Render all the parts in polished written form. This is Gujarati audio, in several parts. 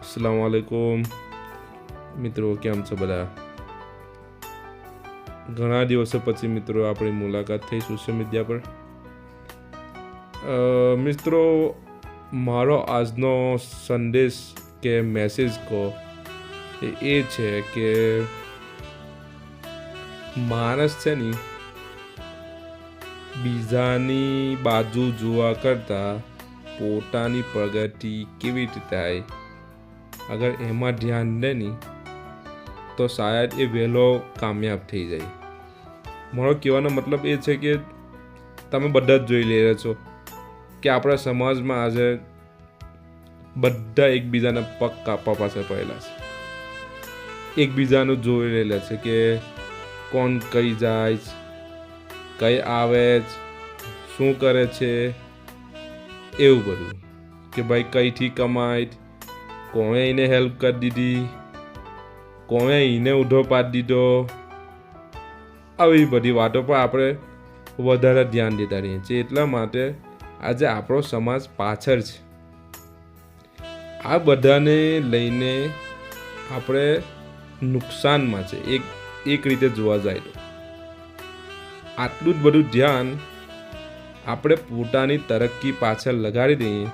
अस्सलाम वालेकुम મિત્રો, કેમ છો બધા? ઘણા દિવસો પછી મિત્રો આપણી મુલાકાત થઈ સોશિયલ મીડિયા પર. મિત્રો, મારો આજનો સંદેશ કે મેસેજ કહો એ છે કે માણસ છે ને બીજાની બાજુ જોવા કરતાં પોતાની પ્રગતિ કેવી રીતે થાય અગર એમાં ધ્યાન દે ને તો શાયદ એ વહેલો કામયાબ થઈ જાય. મારો કહેવાનો મતલબ એ છે કે તમે બધા જ જોઈ રહ્યા છો કે આપણા સમાજમાં આજે બધા એકબીજાના પગ કાપવા પાસે પડેલા છે. એકબીજાનું જોઈ રહેલા છે કે કોણ કઈ જાય, કઈ આવે, શું કરે છે, એવું બધું કે ભાઈ કઈથી કમાય, કોણે એને હેલ્પ કરી દીધી, કોણે એને ઊંધો પાડી દીધો. આવી બધી વાતો પર આપણે વધારે ધ્યાન દેતા રહીએ છીએ. એટલા માટે આજે આપણો સમાજ પાછળ છે. આ બધાને લઈને આપણે નુકસાનમાં છે એક રીતે જોવા જાય તો. આટલું જ બધું ધ્યાન આપણે પોતાની તરક્કી પાછળ લગાડી દઈએ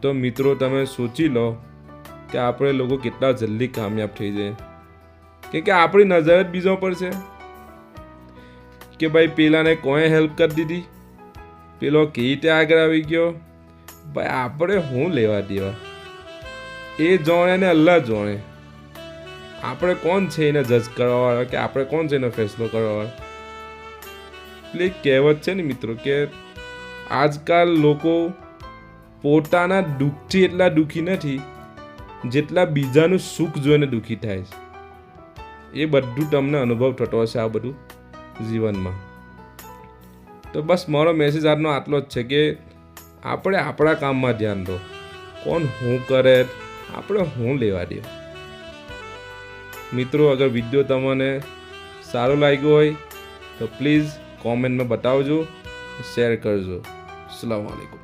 તો મિત્રો તમે સોચી લો કે આપણે લોકો કેટલા જલ્દી કામયાબ થઈ જાય. કે આપણી નજર જ બીજો પર છે કે ભાઈ પેલાને કોણે હેલ્પ કરી દીધી, પેલો કેવી રીતે આગળ આવી ગયો. ભાઈ આપણે શું લેવા દેવા? એ જાણે ને અલ્લાહ જાણે. આપણે કોણ છે એને જજ કરવાવાળા કે આપણે કોણ છે એનો ફેસલો કરવાવાળા? એટલે એક કહેવત છે ને મિત્રો કે આજકાલ લોકો પોતાના દુઃખથી એટલા દુઃખી નથી જેટલા બીજાનું સુખ જોઈને દુઃખી થાય છે. એ બધું તમને અનુભવ થતો હશે આ બધું જીવનમાં. તો બસ મારો મેસેજ આજનો આટલો જ છે કે આપણે આપણા કામમાં ધ્યાન દો. કોણ શું કરે આપણે શું લેવા દે. મિત્રો, અગર વિડીયો તમને સારો લાગ્યો હોય તો પ્લીઝ કોમેન્ટમાં બતાવજો, શેર કરજો. અસ્સલામુ અલૈકુમ.